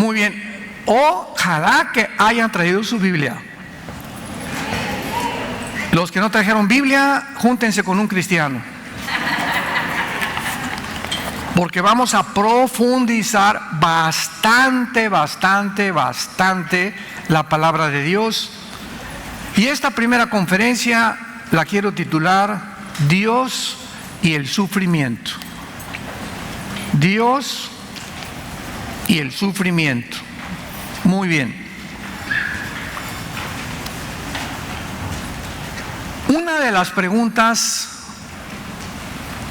Muy bien. Ojalá que hayan traído su Biblia. Los que no trajeron Biblia, júntense con un cristiano. Porque vamos a profundizar bastante la palabra de Dios. Y esta primera conferencia la quiero titular Dios y el sufrimiento. Dios y el sufrimiento. Muy bien. Una de las preguntas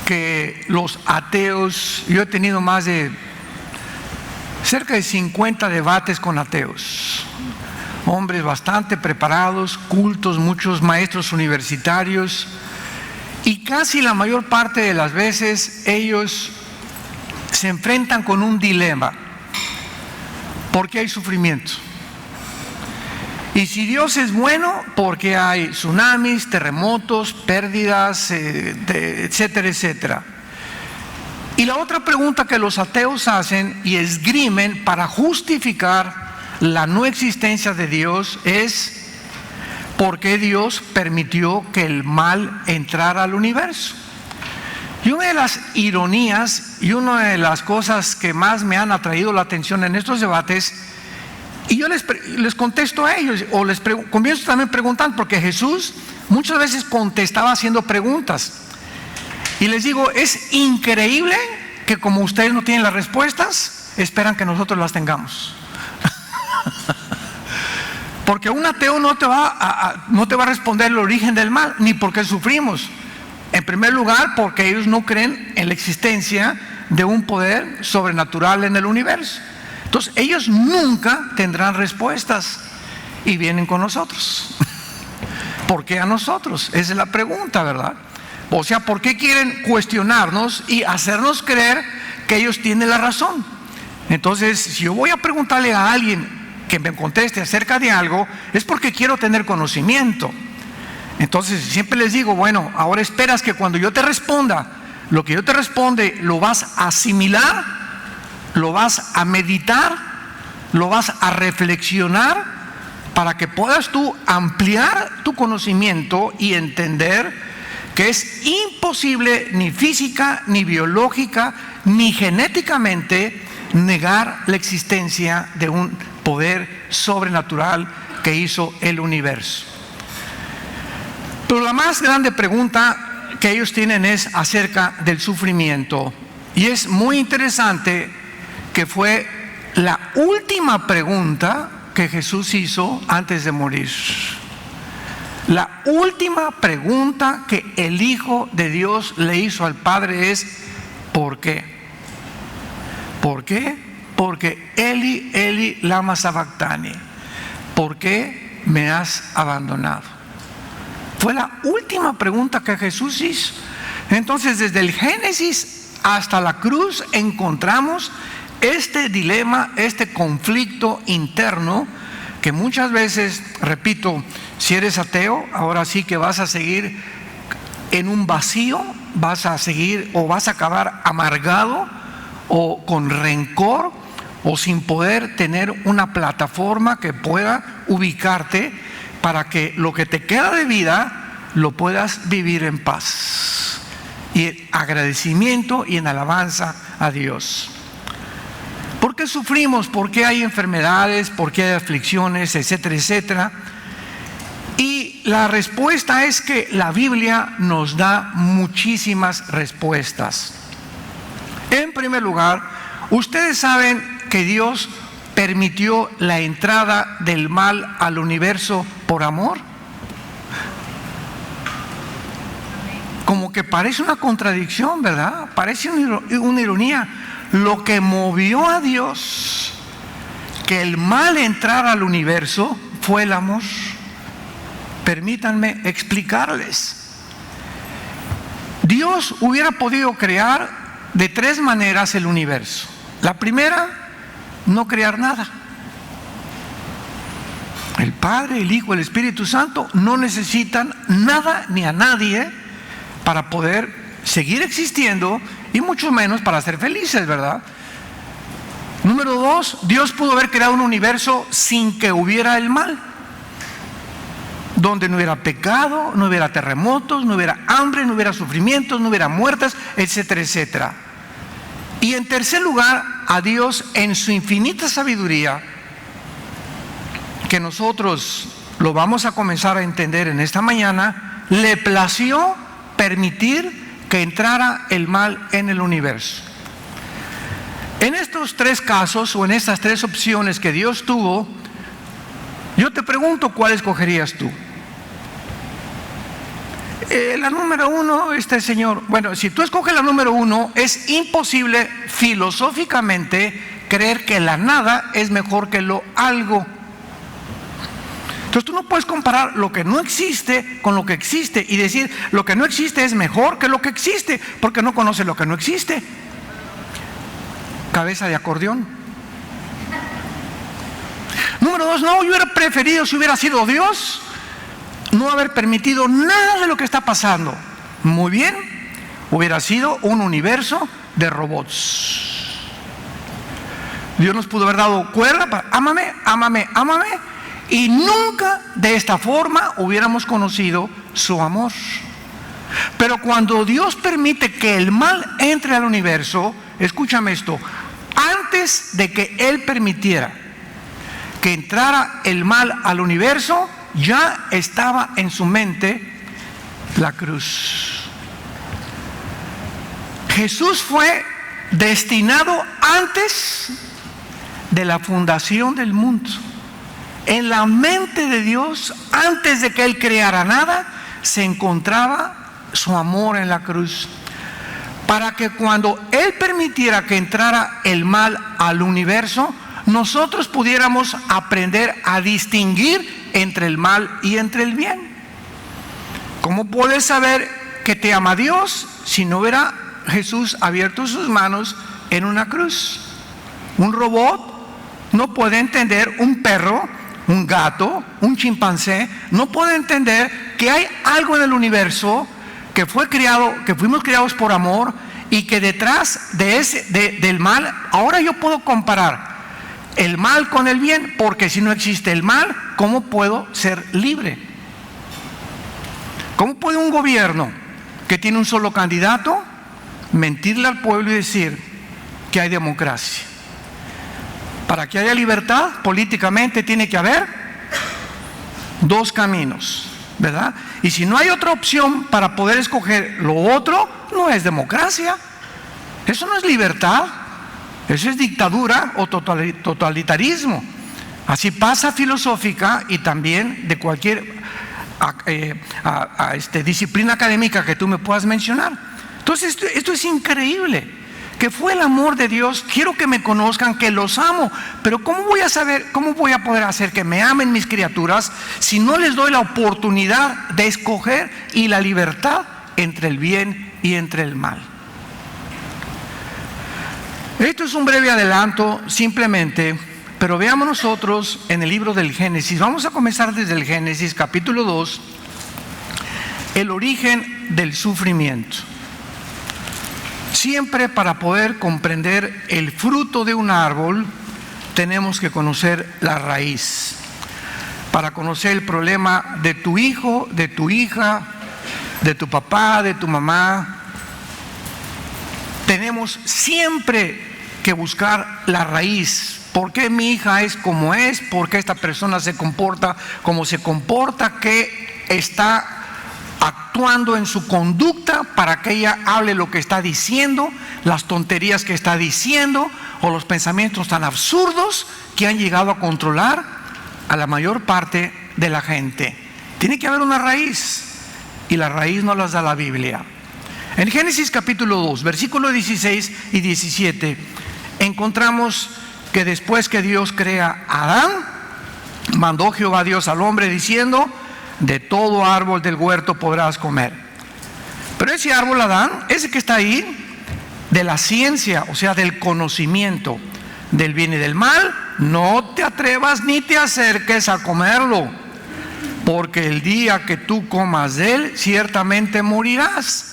que los ateos, yo he tenido cerca de 50 debates con ateos, hombres bastante preparados, cultos, muchos maestros universitarios, y casi la mayor parte de las veces ellos se enfrentan con un dilema. ¿Por qué hay sufrimiento? Y si Dios es bueno, ¿por qué hay tsunamis, terremotos, pérdidas, etcétera, etcétera? Y la otra pregunta que los ateos hacen y esgrimen para justificar la no existencia de Dios es: ¿por qué Dios permitió que el mal entrara al universo? Y una de las ironías y una de las cosas que más me han atraído la atención en estos debates, y yo les contesto a ellos, o comienzo también preguntando, porque Jesús muchas veces contestaba haciendo preguntas. Y les digo, es increíble que como ustedes no tienen las respuestas, esperan que nosotros las tengamos. Porque un ateo no te va a responder el origen del mal, ni por qué sufrimos. En primer lugar, porque ellos no creen en la existencia de un poder sobrenatural en el universo. Entonces, ellos nunca tendrán respuestas y vienen con nosotros. ¿Por qué a nosotros? Esa es la pregunta, ¿verdad? O sea, ¿por qué quieren cuestionarnos y hacernos creer que ellos tienen la razón? Entonces, si yo voy a preguntarle a alguien que me conteste acerca de algo, es porque quiero tener conocimiento. Entonces siempre les digo, bueno, ahora esperas que cuando yo te responda, lo que yo te responde lo vas a asimilar, lo vas a meditar, lo vas a reflexionar, para que puedas tú ampliar tu conocimiento y entender que es imposible, ni física, ni biológica, ni genéticamente, negar la existencia de un poder sobrenatural que hizo el universo. Pero la más grande pregunta que ellos tienen es acerca del sufrimiento. Y es muy interesante que fue la última pregunta que Jesús hizo antes de morir. La última pregunta que el Hijo de Dios le hizo al Padre es: ¿por qué? ¿Por qué? Porque Eli, Eli, lama sabactani. ¿Por qué me has abandonado? Fue la última pregunta que Jesús hizo. Entonces, desde el Génesis hasta la cruz encontramos este dilema, este conflicto interno que muchas veces, repito, si eres ateo, ahora sí que vas a seguir en un vacío, vas a seguir o vas a acabar amargado o con rencor o sin poder tener una plataforma que pueda ubicarte para que lo que te queda de vida lo puedas vivir en paz y en agradecimiento y en alabanza a Dios. ¿Por qué sufrimos? ¿Por qué hay enfermedades? ¿Por qué hay aflicciones? Etcétera, etcétera. Y la respuesta es que la Biblia nos da muchísimas respuestas. En primer lugar, ustedes saben que Dios permitió la entrada del mal al universo por amor. Como que parece una contradicción, ¿verdad? Parece una ironía. Lo que movió a Dios que el mal entrara al universo fue el amor. Permítanme explicarles. Dios hubiera podido crear de tres maneras el universo. La primera, no crear nada. El Padre, el Hijo, el Espíritu Santo no necesitan nada ni a nadie para poder seguir existiendo y mucho menos para ser felices, ¿verdad? Número 2, Dios pudo haber creado un universo sin que hubiera el mal, donde no hubiera pecado, no hubiera terremotos, no hubiera hambre, no hubiera sufrimientos, no hubiera muertes, etcétera, etcétera. Y en tercer lugar, a Dios en su infinita sabiduría, que nosotros lo vamos a comenzar a entender en esta mañana, le plació permitir que entrara el mal en el universo. En estos tres casos o en estas tres opciones que Dios tuvo, yo te pregunto, ¿cuál escogerías tú? La número 1, señor. Bueno, si tú escoges la número 1, es imposible filosóficamente creer que la nada es mejor que lo algo. Entonces tú no puedes comparar lo que no existe con lo que existe y decir lo que no existe es mejor que lo que existe, porque no conoces lo que no existe. Cabeza de acordeón. Número 2, no, yo hubiera preferido, si hubiera sido Dios, no haber permitido nada de lo que está pasando. Muy bien, hubiera sido un universo de robots. Dios nos pudo haber dado cuerda para ámame, ámame, ámame, y nunca de esta forma hubiéramos conocido su amor. Pero cuando Dios permite que el mal entre al universo, escúchame esto, antes de que Él permitiera que entrara el mal al universo, ya estaba en su mente la cruz. Jesús fue destinado antes de la fundación del mundo. En la mente de Dios, antes de que Él creara nada, se encontraba su amor en la cruz, para que cuando Él permitiera que entrara el mal al universo, nosotros pudiéramos aprender a distinguir entre el mal y entre el bien. ¿Cómo puedes saber que te ama Dios si no hubiera Jesús abierto sus manos en una cruz? Un robot no puede entender, un perro, un gato, un chimpancé, no puede entender que hay algo en el universo que fue creado, que fuimos creados por amor, y que detrás de del mal, ahora yo puedo comparar el mal con el bien, porque si no existe el mal, ¿cómo puedo ser libre? ¿Cómo puede un gobierno que tiene un solo candidato mentirle al pueblo y decir que hay democracia? Para que haya libertad políticamente tiene que haber dos caminos, ¿verdad? Y si no hay otra opción para poder escoger lo otro, no es democracia. Eso no es libertad. Eso es dictadura o totalitarismo. Así pasa filosófica y también de cualquier disciplina académica que tú me puedas mencionar. Entonces esto es increíble. Que fue el amor de Dios. Quiero que me conozcan, que los amo. Pero ¿cómo voy a saber, cómo voy a poder hacer que me amen mis criaturas si no les doy la oportunidad de escoger y la libertad entre el bien y entre el mal? Esto es un breve adelanto simplemente, pero veamos nosotros en el libro del Génesis. Vamos a comenzar desde el Génesis capítulo 2, el origen del sufrimiento. Siempre para poder comprender el fruto de un árbol, tenemos que conocer la raíz. Para conocer el problema de tu hijo, de tu hija, de tu papá, de tu mamá, tenemos siempre que buscar la raíz. ¿Por qué mi hija es como es? ¿Por qué esta persona se comporta como se comporta? ¿Qué está actuando en su conducta para que ella hable lo que está diciendo, las tonterías que está diciendo o los pensamientos tan absurdos que han llegado a controlar a la mayor parte de la gente? Tiene que haber una raíz, y la raíz no las da la Biblia. En Génesis capítulo 2, versículos 16 y 17, encontramos que después que Dios crea a Adán, mandó Jehová Dios al hombre diciendo: de todo árbol del huerto podrás comer. Pero ese árbol, Adán, ese que está ahí, de la ciencia, o sea, del conocimiento del bien y del mal, no te atrevas ni te acerques a comerlo, porque el día que tú comas de él, ciertamente morirás.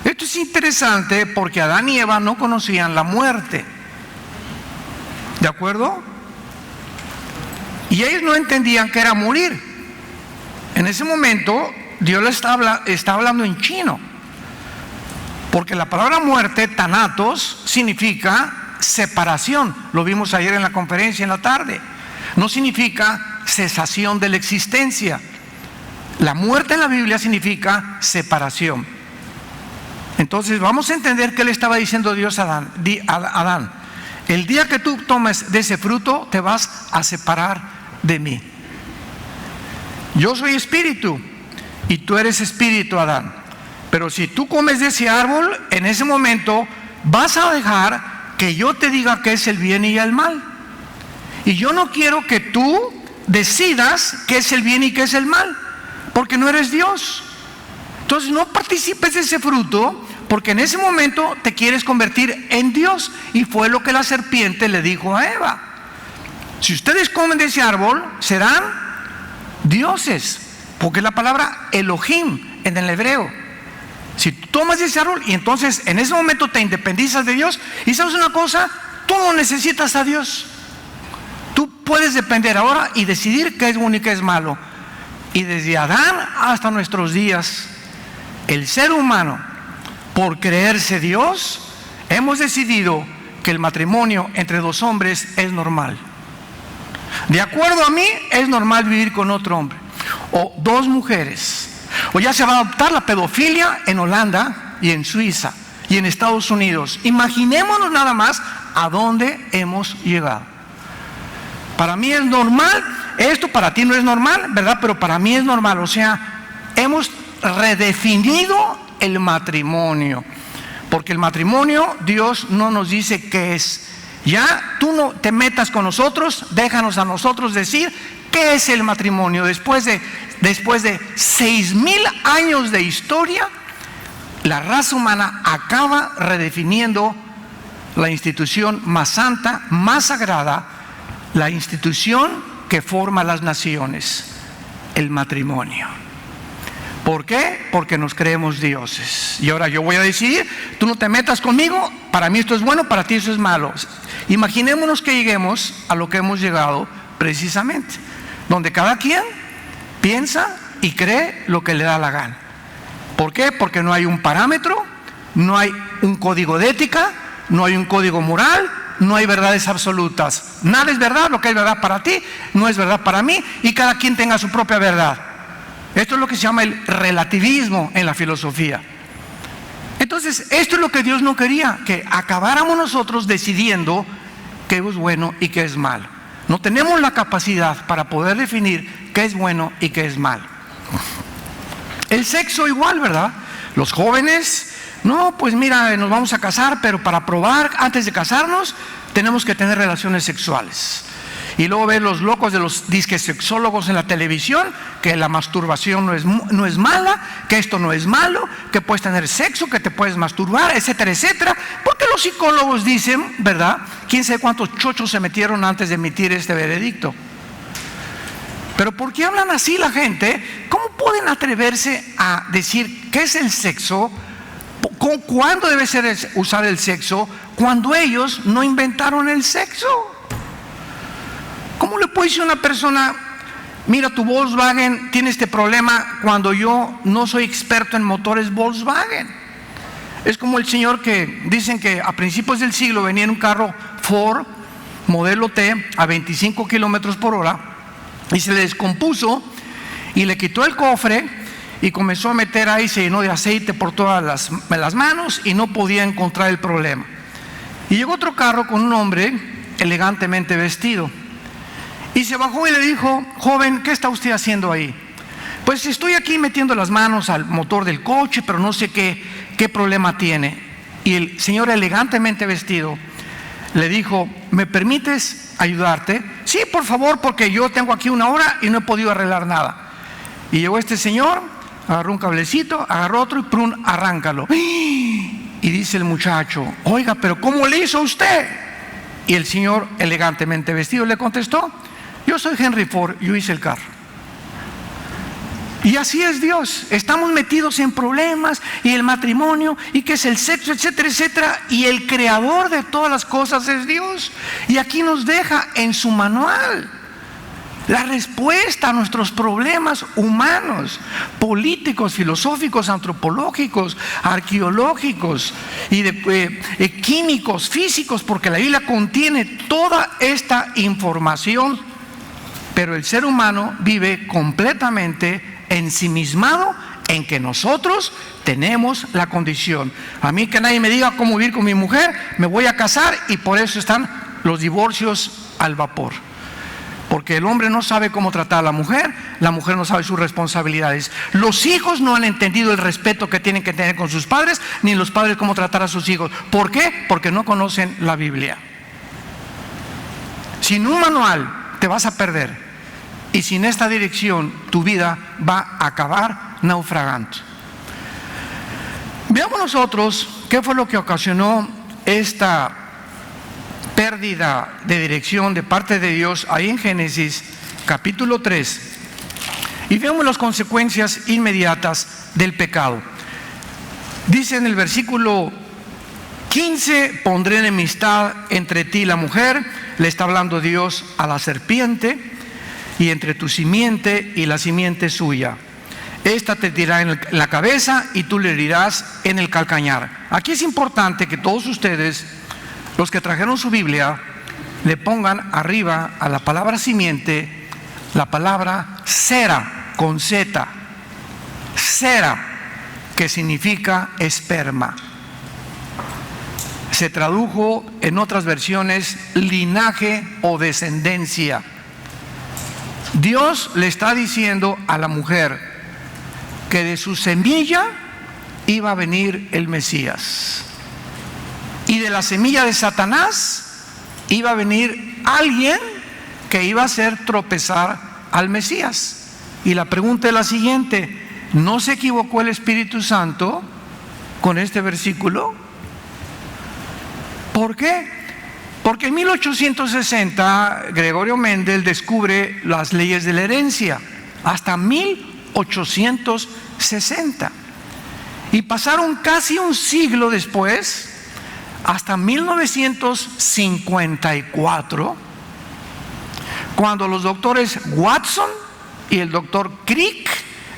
Esto es interesante porque Adán y Eva no conocían la muerte. ¿De acuerdo? Y ellos no entendían que era morir. En ese momento Dios les está hablando en chino, porque la palabra muerte, thanatos, significa separación. Lo vimos ayer en la conferencia en la tarde. No significa cesación de la existencia. La muerte en la Biblia significa separación. Entonces vamos a entender qué le estaba diciendo Dios a Adán. El día que tú tomes de ese fruto, te vas a separar de mí. Yo soy espíritu y tú eres espíritu, Adán. Pero si tú comes de ese árbol, en ese momento vas a dejar que yo te diga qué es el bien y el mal. Y yo no quiero que tú decidas qué es el bien y qué es el mal, porque no eres Dios. Entonces no participes de ese fruto, porque en ese momento te quieres convertir en Dios. Y fue lo que la serpiente le dijo a Eva: si ustedes comen de ese árbol, serán dioses, porque es la palabra Elohim en el hebreo. Si tú tomas de ese árbol, y entonces en ese momento te independizas de Dios. Y sabes una cosa, tú no necesitas a Dios. Tú puedes depender ahora y decidir qué es bueno y qué es malo. Y desde Adán hasta nuestros días, el ser humano, por creerse Dios, hemos decidido que el matrimonio entre dos hombres es normal. De acuerdo a mí, es normal vivir con otro hombre, o dos mujeres. O ya se va a adoptar la pedofilia en Holanda y en Suiza y en Estados Unidos. Imaginémonos nada más a dónde hemos llegado. Para mí es normal, esto para ti no es normal, ¿verdad? Pero para mí es normal. O sea, hemos redefinido el matrimonio, porque el matrimonio Dios no nos dice qué es. Ya tú no te metas con nosotros, déjanos a nosotros decir qué es el matrimonio. Después de 6,000 años de historia, la raza humana acaba redefiniendo la institución más santa, más sagrada, la institución que forma las naciones, el matrimonio. ¿Por qué? Porque nos creemos dioses. Y ahora yo voy a decidir, tú no te metas conmigo, para mí esto es bueno, para ti eso es malo. Imaginémonos que lleguemos a lo que hemos llegado precisamente, donde cada quien piensa y cree lo que le da la gana. ¿Por qué? Porque no hay un parámetro, no hay un código de ética, no hay un código moral, no hay verdades absolutas. Nada es verdad, lo que es verdad para ti no es verdad para mí, y cada quien tenga su propia verdad. Esto es lo que se llama el relativismo en la filosofía. Entonces, esto es lo que Dios no quería, que acabáramos nosotros decidiendo qué es bueno y qué es malo. No tenemos la capacidad para poder definir qué es bueno y qué es malo. El sexo igual, ¿verdad? Los jóvenes, no, pues mira, nos vamos a casar, pero para probar, antes de casarnos, tenemos que tener relaciones sexuales. Y luego ver los locos de los disque sexólogos en la televisión, que la masturbación no es mala, que esto no es malo, que puedes tener sexo, que te puedes masturbar, etcétera, etcétera. Porque los psicólogos dicen, ¿verdad? Quién sabe cuántos chochos se metieron antes de emitir este veredicto. Pero ¿por qué hablan así la gente? ¿Cómo pueden atreverse a decir qué es el sexo? ¿Cuándo debe ser usar el sexo? Cuando ellos no inventaron el sexo. ¿Cómo le puede decir a una persona, mira, tu Volkswagen tiene este problema, cuando yo no soy experto en motores Volkswagen? Es como el señor que dicen que a principios del siglo venía en un carro Ford modelo T a 25 kilómetros por hora y se le descompuso y le quitó el cofre y comenzó a meter ahí, se llenó de aceite por todas las manos y no podía encontrar el problema. Y llegó otro carro con un hombre elegantemente vestido. Y se bajó y le dijo, joven, ¿qué está usted haciendo ahí? Pues estoy aquí metiendo las manos al motor del coche, pero no sé qué problema tiene. Y el señor elegantemente vestido le dijo, ¿me permites ayudarte? Sí, por favor, porque yo tengo aquí 1 hora y no he podido arreglar nada. Y llegó este señor, agarró un cablecito, agarró otro y prun, arráncalo. Y dice el muchacho, oiga, pero ¿cómo le hizo usted? Y el señor elegantemente vestido le contestó, yo soy Henry Ford, yo hice el carro. Y así es Dios. Estamos metidos en problemas y el matrimonio y que es el sexo, etcétera, etcétera. Y el creador de todas las cosas es Dios. Y aquí nos deja en su manual la respuesta a nuestros problemas humanos, políticos, filosóficos, antropológicos, arqueológicos y químicos, físicos, porque la Biblia contiene toda esta información. Pero el ser humano vive completamente ensimismado en que nosotros tenemos la condición. A mí que nadie me diga cómo vivir con mi mujer, me voy a casar, y por eso están los divorcios al vapor. Porque el hombre no sabe cómo tratar a la mujer no sabe sus responsabilidades. Los hijos no han entendido el respeto que tienen que tener con sus padres, ni los padres cómo tratar a sus hijos. ¿Por qué? Porque no conocen la Biblia. Sin un manual te vas a perder. Y sin esta dirección, tu vida va a acabar naufragando. Veamos nosotros qué fue lo que ocasionó esta pérdida de dirección de parte de Dios ahí en Génesis capítulo 3. Y veamos las consecuencias inmediatas del pecado. Dice en el versículo 15: pondré enemistad entre ti y la mujer. Le está hablando Dios a la serpiente. Y entre tu simiente y la simiente suya. Esta te herirá en la cabeza y tú le herirás en el calcañar. Aquí es importante que todos ustedes, los que trajeron su Biblia, le pongan arriba a la palabra simiente la palabra sera, con Z. Sera, que significa esperma. Se tradujo en otras versiones linaje o descendencia. Dios le está diciendo a la mujer que de su semilla iba a venir el Mesías, y de la semilla de Satanás iba a venir alguien que iba a hacer tropezar al Mesías. Y la pregunta es la siguiente: ¿no se equivocó el Espíritu Santo con este versículo? ¿Por qué? Porque en 1860 Gregorio Mendel descubre las leyes de la herencia, hasta 1860. Y pasaron casi un siglo después, hasta 1954, cuando los doctores Watson y el doctor Crick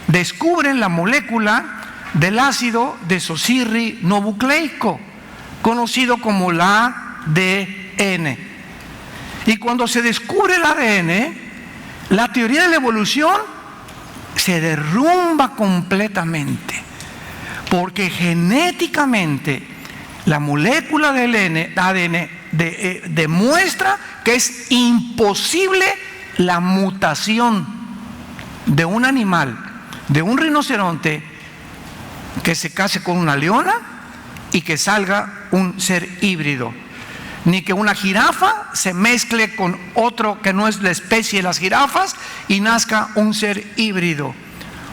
descubren la molécula del ácido desoxirribonucleico, conocido como la ADN. Y cuando se descubre el ADN, la teoría de la evolución se derrumba completamente, porque genéticamente la molécula del ADN demuestra que es imposible la mutación de un animal, de un rinoceronte, que se case con una leona y que salga un ser híbrido. Ni que una jirafa se mezcle con otro que no es la especie de las jirafas y nazca un ser híbrido.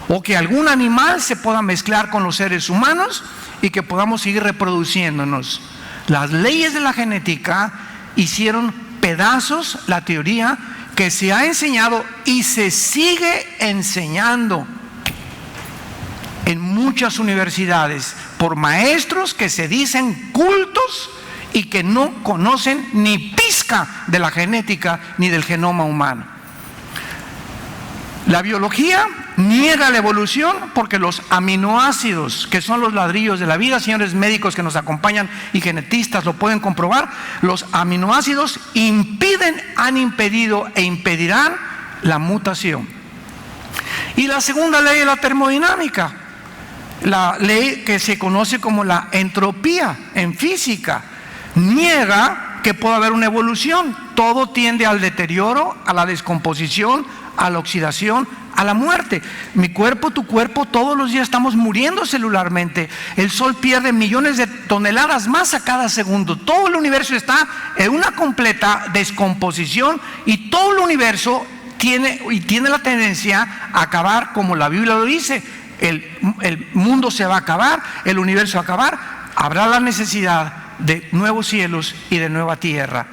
O que algún animal se pueda mezclar con los seres humanos y que podamos seguir reproduciéndonos. Las leyes de la genética hicieron pedazos la teoría que se ha enseñado y se sigue enseñando en muchas universidades por maestros que se dicen cultos y que no conocen ni pizca de la genética ni del genoma humano. La biología niega la evolución porque los aminoácidos, que son los ladrillos de la vida, señores médicos que nos acompañan y genetistas lo pueden comprobar, los aminoácidos han impedido e impedirán la mutación. Y la segunda ley de la termodinámica, la ley que se conoce como la entropía en física, niega que pueda haber una evolución. Todo tiende al deterioro, a la descomposición, a la oxidación, a la muerte. Mi cuerpo, tu cuerpo, todos los días estamos muriendo celularmente. El sol pierde millones de toneladas más a cada segundo. Todo el universo está en una completa descomposición y todo el universo tiene la tendencia a acabar, como la Biblia lo dice. El mundo se va a acabar, el universo va a acabar. Habrá la necesidad de nuevos cielos y de nueva tierra.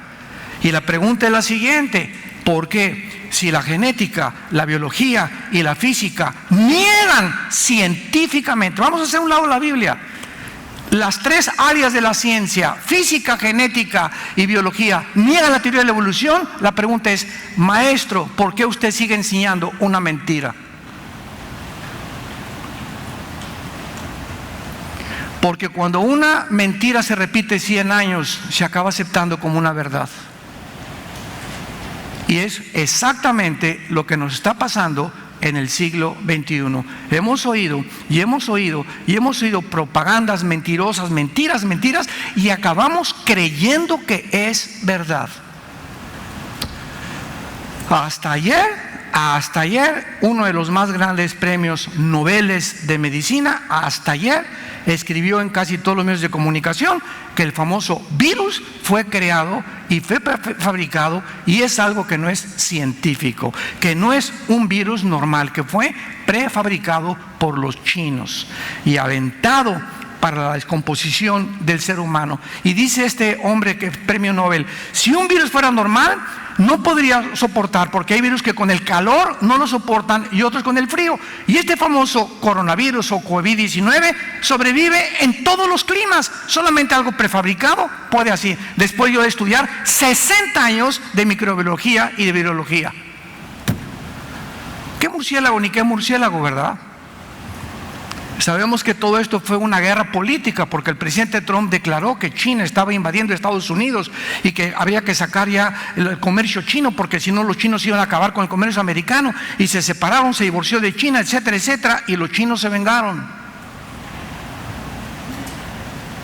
Y la pregunta es la siguiente: ¿por qué? si la genética, la biología y la física niegan científicamente, vamos a hacer un lado la Biblia, las tres áreas de la ciencia, física, genética y biología, niegan la teoría de la evolución, la pregunta es, maestro, ¿por qué usted sigue enseñando una mentira? Porque cuando una mentira se repite 100 años, se acaba aceptando como una verdad. Y es exactamente lo que nos está pasando en el siglo XXI. Hemos oído propagandas mentirosas, mentiras, y acabamos creyendo que es verdad. Hasta ayer, uno de los más grandes premios Nobel de medicina, hasta ayer, escribió en casi todos los medios de comunicación que el famoso virus fue creado y fue fabricado, y es algo que no es científico, que no es un virus normal, que fue prefabricado por los chinos y aventado para la descomposición del ser humano. Y dice este hombre que es premio Nobel, si un virus fuera normal, no podría soportar, porque hay virus que con el calor no lo soportan y otros con el frío. Y este famoso coronavirus o COVID-19 sobrevive en todos los climas. Solamente algo prefabricado puede así. Después yo de estudiar 60 años de microbiología y de virología. ¿Qué murciélago ni qué murciélago, verdad? Sabemos que todo esto fue una guerra política, porque el presidente Trump declaró que China estaba invadiendo Estados Unidos y que había que sacar ya el comercio chino, porque si no los chinos iban a acabar con el comercio americano, y se separaron, se divorció de China, etcétera, etcétera, y los chinos se vengaron.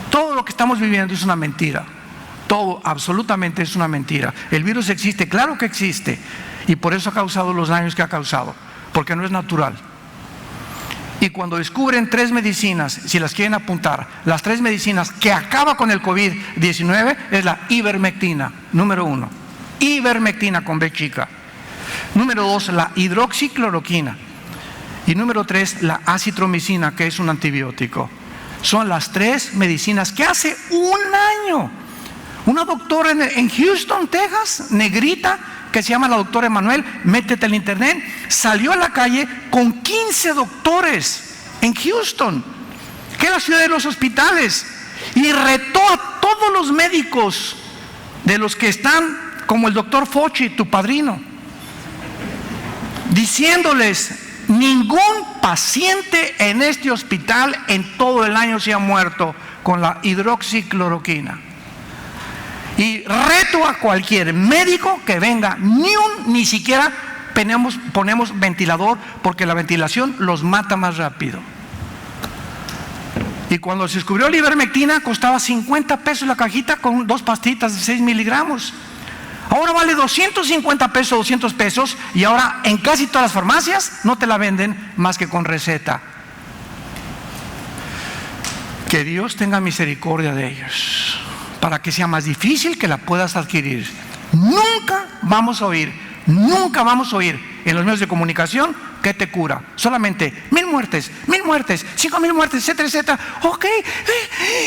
Todo lo que estamos viviendo es una mentira. Todo, absolutamente es una mentira. El virus existe, claro que existe, y por eso ha causado los daños que ha causado, porque no es natural. Y cuando descubren 3 medicinas, si las quieren apuntar, las 3 medicinas que acaban con el COVID-19 es la ivermectina, número 1. Ivermectina con B chica. Número 2, la hidroxicloroquina. Y número 3, la acitromicina, que es un antibiótico. Son las 3 medicinas que hace un año una doctora en Houston, Texas, negrita, que se llama la doctora Emanuel, métete en internet, salió a la calle con 15 doctores en Houston, que es la ciudad de los hospitales, y retó a todos los médicos, de los que están, como el doctor Fauci, tu padrino, diciéndoles: ningún paciente en este hospital en todo el año se ha muerto con la hidroxicloroquina. Y reto a cualquier médico que venga, ni siquiera ponemos ventilador, porque la ventilación los mata más rápido. Y cuando se descubrió la ivermectina, costaba 50 pesos la cajita con 2 pastillitas de 6 miligramos. Ahora vale 250 pesos, 200 pesos, y ahora en casi todas las farmacias no te la venden más que con receta. Que Dios tenga misericordia de ellos, para que sea más difícil que la puedas adquirir. Nunca vamos a oír en los medios de comunicación que te cura. Solamente 1000 muertes, 5000 muertes, etcétera, etcétera. Ok,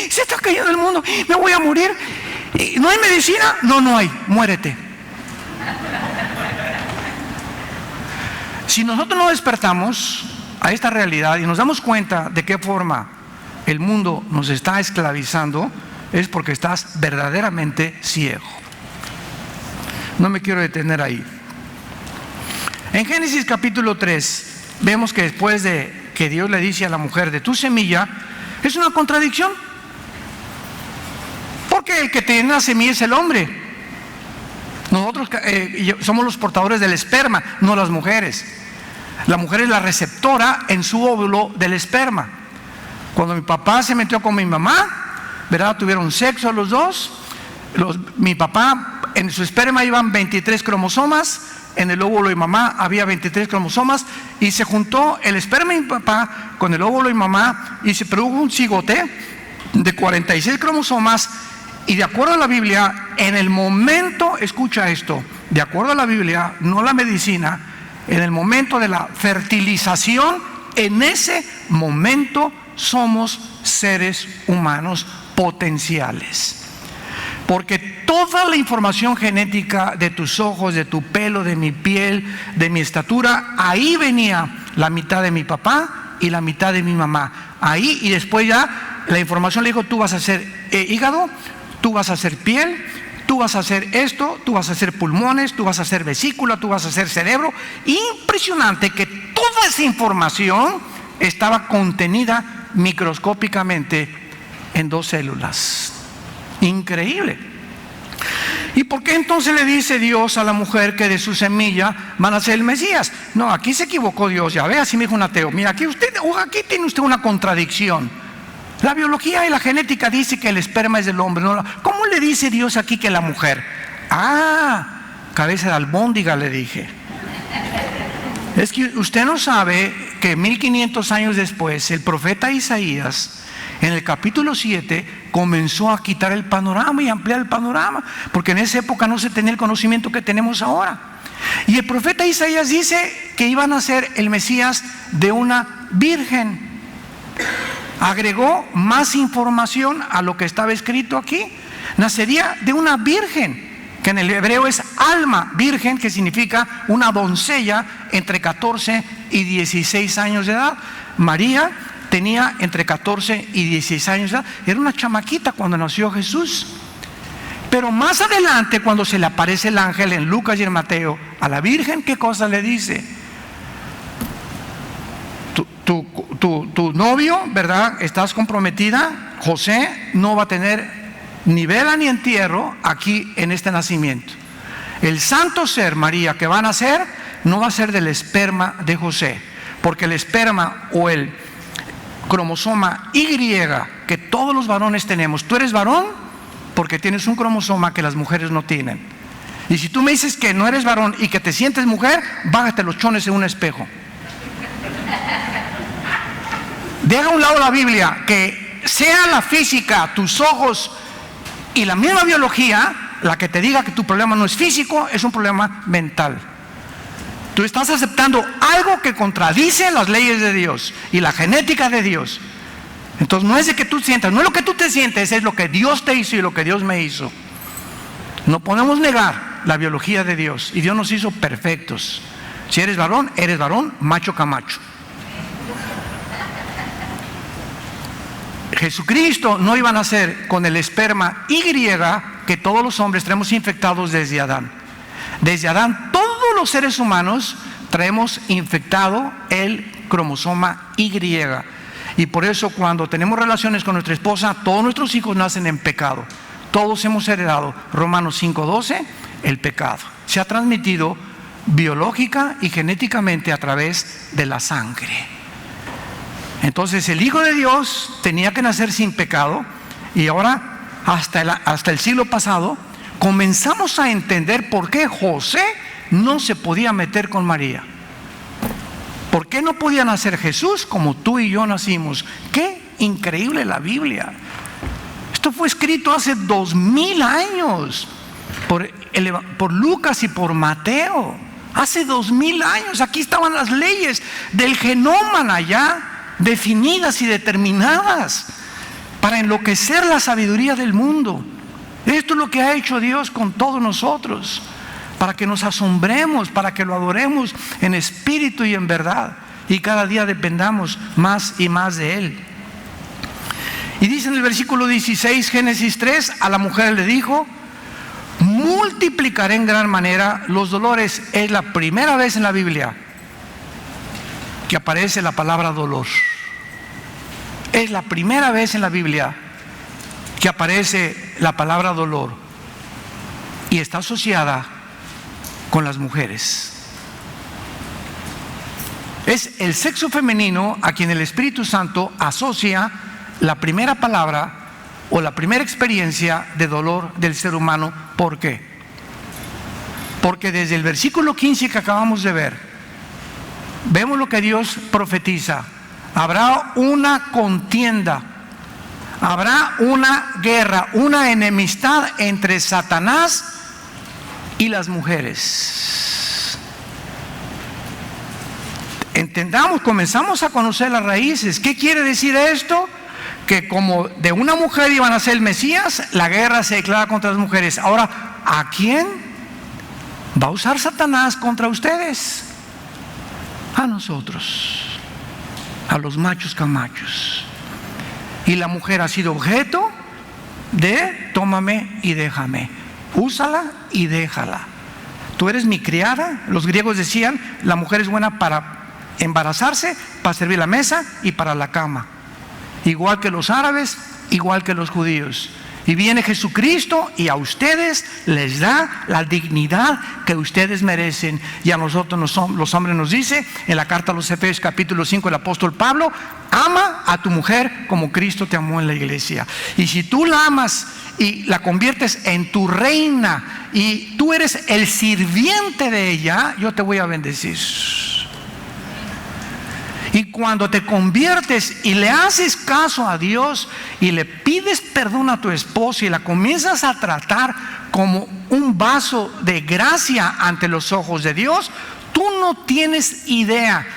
se está cayendo el mundo, me voy a morir. ¿No hay medicina? No hay, muérete. Si nosotros no despertamos a esta realidad y nos damos cuenta de qué forma el mundo nos está esclavizando, es porque estás verdaderamente ciego. No me quiero detener ahí. En Génesis capítulo 3 vemos que después de que Dios le dice a la mujer: de tu semilla, es una contradicción, porque el que tiene la semilla es el hombre. Nosotros somos los portadores del esperma, no las mujeres. La mujer es la receptora en su óvulo del esperma. Cuando mi papá se metió con mi mamá, ¿verdad?, tuvieron sexo los dos. Mi papá, en su esperma iban 23 cromosomas, en el óvulo de mamá había 23 cromosomas, y se juntó el esperma de mi papá con el óvulo de mamá y se produjo un cigote de 46 cromosomas. Y de acuerdo a la Biblia, en el momento, escucha esto, de acuerdo a la Biblia, no la medicina, en el momento de la fertilización, en ese momento somos seres humanos potenciales, porque toda la información genética de tus ojos, de tu pelo, de mi piel, de mi estatura, ahí venía la mitad de mi papá y la mitad de mi mamá. Ahí, y después ya la información le dijo: tú vas a ser hígado, tú vas a ser piel, tú vas a hacer esto, tú vas a hacer pulmones, tú vas a hacer vesícula, tú vas a hacer cerebro. Impresionante que toda esa información estaba contenida microscópicamente en 2 células. Increíble. ¿Y por qué entonces le dice Dios a la mujer que de su semilla van a ser el Mesías? No, aquí se equivocó Dios. Ya ve, así me dijo un ateo: mira, aquí tiene usted una contradicción. La biología y la genética dice que el esperma es del hombre, ¿no? ¿Cómo le dice Dios aquí que la mujer? Cabeza de albóndiga, le dije. Es que usted no sabe que 1500 años después el profeta Isaías, en el capítulo 7, comenzó a quitar el panorama y ampliar el panorama, porque en esa época no se tenía el conocimiento que tenemos ahora. Y el profeta Isaías dice que iban a ser el Mesías de una virgen. Agregó más información a lo que estaba escrito aquí. Nacería de una virgen, que en el hebreo es alma virgen, que significa una doncella entre 14 y 16 años de edad. María tenía entre 14 y 16 años de edad. Era una chamaquita cuando nació Jesús. Pero más adelante, cuando se le aparece el ángel en Lucas y en Mateo a la virgen, ¿qué cosa le dice? Tu novio, ¿verdad? Estás comprometida. José no va a tener ni vela ni entierro aquí en este nacimiento. El santo ser, María, que va a nacer, no va a ser del esperma de José, porque el esperma o el cromosoma Y que todos los varones tenemos, tú eres varón porque tienes un cromosoma que las mujeres no tienen. Y si tú me dices que no eres varón y que te sientes mujer, bájate los chones en un espejo. Deja a un lado la Biblia, que sea la física, tus ojos y la misma biología la que te diga que tu problema no es físico, es un problema mental. Tú estás aceptando algo que contradice las leyes de Dios y la genética de Dios. Entonces no es de que tú sientas, no es lo que tú te sientes, es lo que Dios te hizo y lo que Dios me hizo. No podemos negar la biología de Dios, y Dios nos hizo perfectos. Si eres varón, macho camacho. Jesucristo no iba a nacer con el esperma Y que todos los hombres traemos infectados desde Adán. Desde Adán todos los seres humanos traemos infectado el cromosoma Y. Y por eso cuando tenemos relaciones con nuestra esposa, todos nuestros hijos nacen en pecado. Todos hemos heredado, Romanos 5:12, el pecado. Se ha transmitido biológica y genéticamente a través de la sangre. Entonces el Hijo de Dios tenía que nacer sin pecado, y ahora hasta el siglo pasado comenzamos a entender por qué José no se podía meter con María. ¿Por qué no podía nacer Jesús como tú y yo nacimos? Qué increíble la Biblia. Esto fue escrito hace 2000 años por Lucas y por Mateo. Hace 2000 años aquí estaban las leyes del genoma ya definidas y determinadas para enloquecer la sabiduría del mundo. Esto es lo que ha hecho Dios con todos nosotros, para que nos asombremos, para que lo adoremos en espíritu y en verdad, y cada día dependamos más y más de Él. Y dice en el versículo 16, Génesis 3, a la mujer le dijo: multiplicaré en gran manera los dolores. Es la primera vez en la Biblia que aparece la palabra dolor. Es la primera vez en la Biblia que aparece la palabra dolor, y está asociada con las mujeres. Es el sexo femenino a quien el Espíritu Santo asocia la primera palabra o la primera experiencia de dolor del ser humano. ¿Por qué? Porque desde el versículo 15 que acabamos de ver, vemos lo que Dios profetiza. Habrá una contienda, habrá una guerra, una enemistad entre Satanás y las mujeres. Entendamos, comenzamos a conocer las raíces. ¿Qué quiere decir esto? que como de una mujer iban a ser el Mesías, la guerra se declara contra las mujeres. Ahora, ¿a quién va a usar Satanás contra ustedes? A nosotros, a los machos camachos. Y la mujer ha sido objeto de tómame y déjame, úsala y déjala. Tú eres mi criada. Los griegos decían, la mujer es buena para embarazarse, para servir la mesa y para la cama. Igual que los árabes, igual que los judíos. Y viene Jesucristo y a ustedes les da la dignidad que ustedes merecen. Y a nosotros los hombres nos dice, en la carta a los Efesios capítulo 5, el apóstol Pablo, ama a tu mujer como Cristo te amó en la iglesia. Y si tú la amas y la conviertes en tu reina y tú eres el sirviente de ella, yo te voy a bendecir. Y cuando te conviertes y le haces caso a Dios y le pides perdón a tu esposa y la comienzas a tratar como un vaso de gracia ante los ojos de Dios, tú no tienes idea,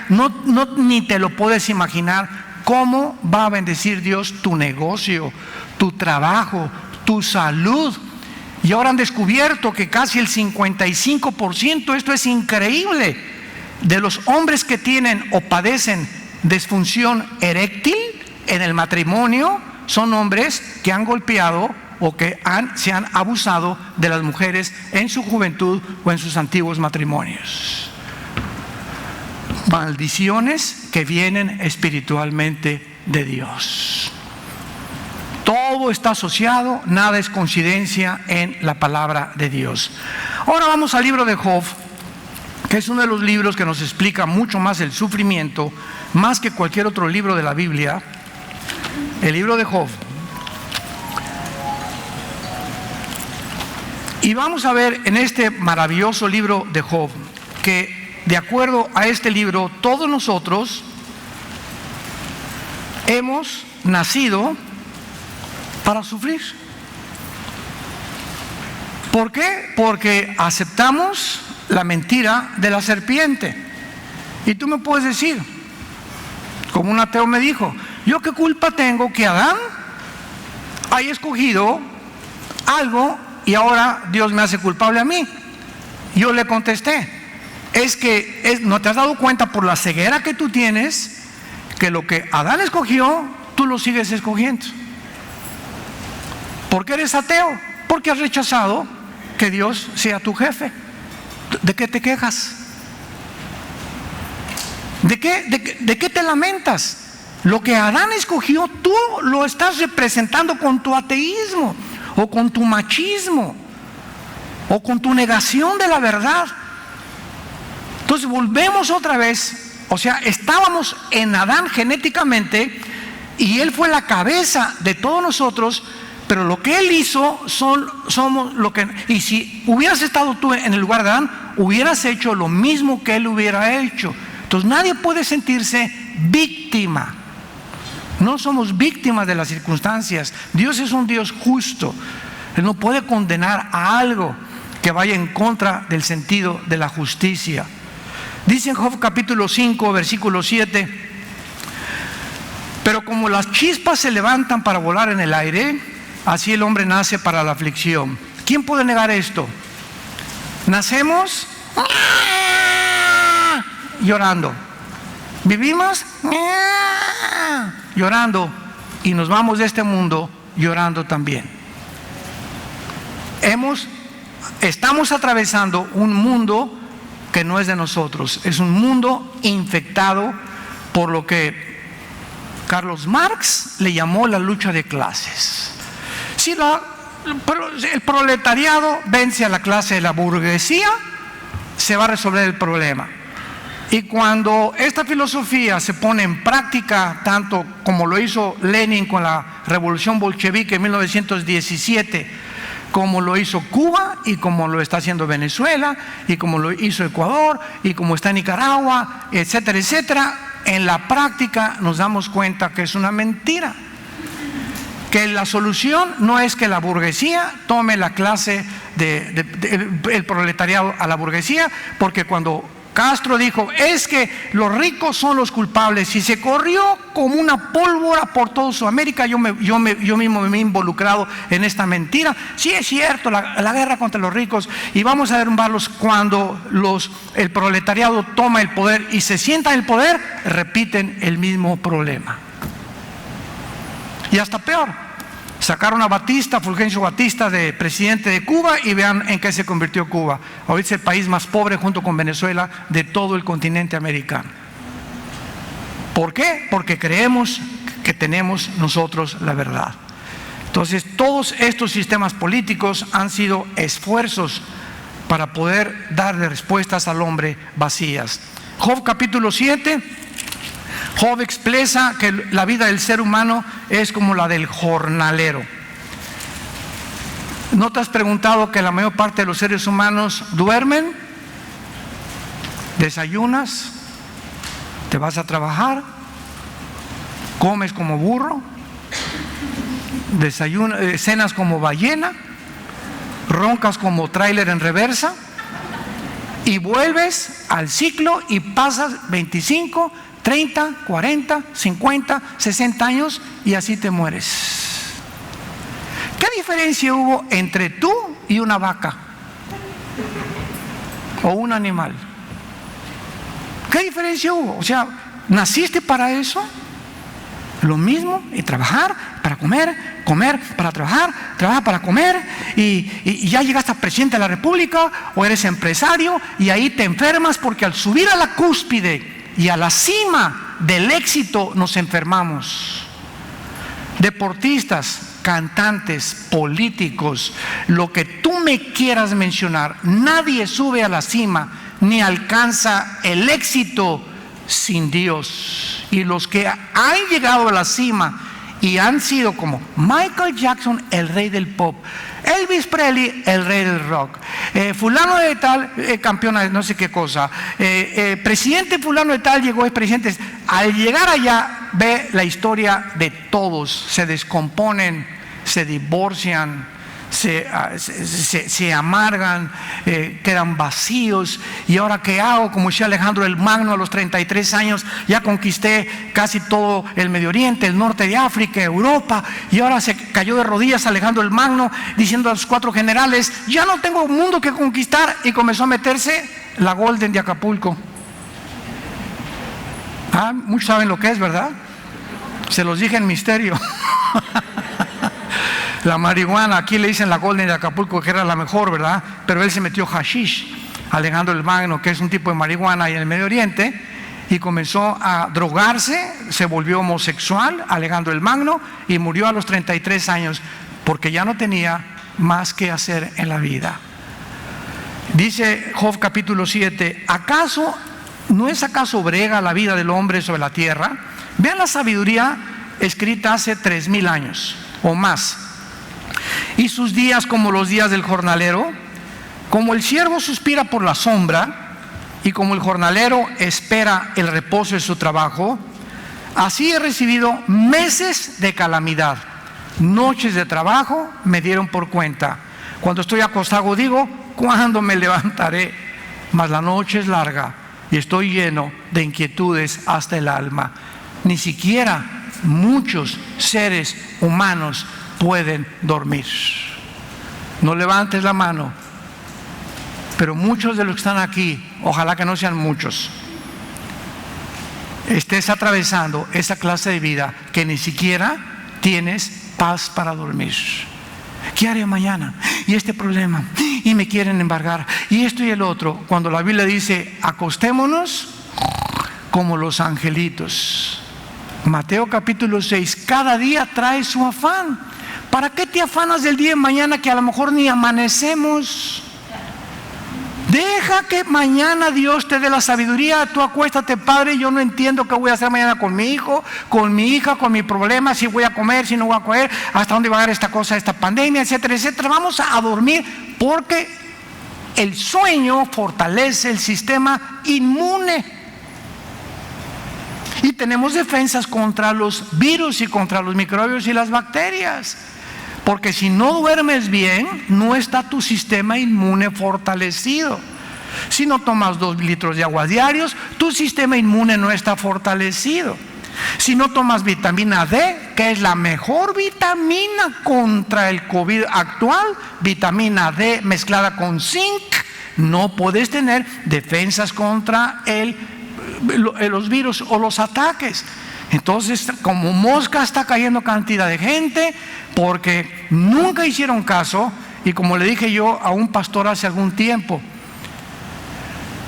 ni te lo puedes imaginar cómo va a bendecir Dios tu negocio, tu trabajo, tu salud. Y ahora han descubierto que casi el 55%, esto es increíble, de los hombres que tienen o padecen disfunción eréctil en el matrimonio son hombres que han golpeado o que se han abusado de las mujeres en su juventud o en sus antiguos matrimonios. Maldiciones que vienen espiritualmente de Dios. Todo está asociado, nada es coincidencia en la palabra de Dios. Ahora vamos al libro de Job, que es uno de los libros que nos explica mucho más el sufrimiento, más que cualquier otro libro de la Biblia. El libro de Job. Y vamos a ver en este maravilloso libro de Job, que de acuerdo a este libro, todos nosotros hemos nacido para sufrir. ¿Por qué? Porque aceptamos la mentira de la serpiente. Y tú me puedes decir, como un ateo me dijo, ¿yo qué culpa tengo que Adán haya escogido algo y ahora Dios me hace culpable a mí? Yo le contesté, no te has dado cuenta por la ceguera que tú tienes, que lo que Adán escogió, tú lo sigues escogiendo. ¿Por qué eres ateo? Porque has rechazado que Dios sea tu jefe. ¿De qué te quejas? ¿De qué te lamentas? Lo que Adán escogió, tú lo estás representando con tu ateísmo, o con tu machismo, o con tu negación de la verdad. Entonces volvemos otra vez, o sea, estábamos en Adán genéticamente, y él fue la cabeza de todos nosotros, pero lo que él hizo somos lo que. Y si hubieras estado tú en el lugar de Adán, hubieras hecho lo mismo que él hubiera hecho. Entonces nadie puede sentirse víctima. No somos víctimas de las circunstancias. Dios es un Dios justo. Él no puede condenar a algo que vaya en contra del sentido de la justicia. Dice en Job capítulo 5, versículo 7: pero como las chispas se levantan para volar en el aire, así el hombre nace para la aflicción. ¿Quién puede negar esto? Nacemos llorando, vivimos llorando, y nos vamos de este mundo llorando también. Estamos atravesando un mundo que no es de nosotros. Es un mundo infectado por lo que Carlos Marx le llamó la lucha de clases. Si el proletariado vence a la clase de la burguesía, se va a resolver el problema. Y cuando esta filosofía se pone en práctica, tanto como lo hizo Lenin con la revolución bolchevique en 1917, como lo hizo Cuba, y como lo está haciendo Venezuela, y como lo hizo Ecuador, y como está Nicaragua, etcétera, etcétera, en la práctica nos damos cuenta que es una mentira. Que la solución no es que la burguesía tome la clase el proletariado a la burguesía, porque cuando Castro dijo, es que los ricos son los culpables, y se corrió como una pólvora por toda Sudamérica. Yo mismo me he involucrado en esta mentira. Sí, es cierto, la guerra contra los ricos, y vamos a derrumbarlos. Cuando el proletariado toma el poder y se sienta en el poder, repiten el mismo problema. Y hasta peor, sacaron a Batista, Fulgencio Batista, de presidente de Cuba, y vean en qué se convirtió Cuba. Ahorita es el país más pobre junto con Venezuela de todo el continente americano. ¿Por qué? Porque creemos que tenemos nosotros la verdad. Entonces, todos estos sistemas políticos han sido esfuerzos para poder darle respuestas al hombre vacías. Job capítulo 7, Job expresa que la vida del ser humano es como la del jornalero. ¿No te has preguntado que la mayor parte de los seres humanos duermen, desayunas, te vas a trabajar, comes como burro, cenas como ballena, roncas como tráiler en reversa, y vuelves al ciclo y pasas 25, 30, 40, 50, 60 años y así te mueres? ¿Qué diferencia hubo entre tú y una vaca o un animal? ¿Qué diferencia hubo? O sea, ¿naciste para eso? Lo mismo, y trabajar para comer, comer para trabajar, trabajar para comer, y ya llegaste a presidente de la República o eres empresario, y ahí te enfermas porque al subir a la cúspide y a la cima del éxito nos enfermamos. Deportistas, cantantes, políticos, lo que tú me quieras mencionar, nadie sube a la cima ni alcanza el éxito sin Dios. Y los que han llegado a la cima y han sido como Michael Jackson, el rey del pop, Elvis Presley, el rey del rock, fulano de tal, campeona de no sé qué cosa, presidente fulano de tal llegó, es presidente. Al llegar allá, ve la historia de todos, se descomponen, se divorcian, se amargan, quedan vacíos. ¿Y ahora qué hago? Como decía Alejandro el Magno, a los 33 años ya conquisté casi todo el Medio Oriente, el norte de África, Europa, y ahora se cayó de rodillas Alejandro el Magno diciendo a los 4 generales, ya no tengo un mundo que conquistar, y comenzó a meterse la Golden de Acapulco. Muchos saben lo que es, ¿verdad? Se los dije en misterio. La marihuana, aquí le dicen la Golden de Acapulco, que era la mejor, ¿verdad? Pero él se metió hashish, Alejandro el Magno, que es un tipo de marihuana ahí en el Medio Oriente, y comenzó a drogarse, se volvió homosexual, Alejandro el Magno, y murió a los 33 años, porque ya no tenía más que hacer en la vida. Dice Job capítulo 7, ¿no es acaso brega la vida del hombre sobre la tierra? Vean la sabiduría escrita hace 3000 años o más. Y sus días como los días del jornalero, como el siervo suspira por la sombra y como el jornalero espera el reposo de su trabajo, así he recibido meses de calamidad, noches de trabajo me dieron por cuenta. Cuando estoy acostado digo, ¿cuándo me levantaré? Mas la noche es larga y estoy lleno de inquietudes hasta el alma. Ni siquiera muchos seres humanos pueden dormir. No levantes la mano, pero muchos de los que están aquí, ojalá que no sean muchos, estés atravesando esa clase de vida que ni siquiera tienes paz para dormir. ¿Qué haré mañana? Y este problema, y me quieren embargar, y esto y el otro, cuando la Biblia dice acostémonos como los angelitos. Mateo capítulo 6, cada día trae su afán. ¿Para qué te afanas del día de mañana que a lo mejor ni amanecemos? Deja que mañana Dios te dé la sabiduría. Tú acuéstate, padre, yo no entiendo qué voy a hacer mañana con mi hijo, con mi hija, con mi problema, si voy a comer, si no voy a comer, hasta dónde va a llegar esta cosa, esta pandemia, etcétera, etcétera. Vamos a dormir, porque el sueño fortalece el sistema inmune. Y tenemos defensas contra los virus y contra los microbios y las bacterias. Porque si no duermes bien, no está tu sistema inmune fortalecido. Si no tomas 2 litros de agua diarios, tu sistema inmune no está fortalecido. Si no tomas vitamina D, que es la mejor vitamina contra el COVID actual, vitamina D mezclada con zinc, no puedes tener defensas contra los virus o los ataques. Entonces, como mosca está cayendo cantidad de gente porque nunca hicieron caso. Y como le dije yo a un pastor hace algún tiempo,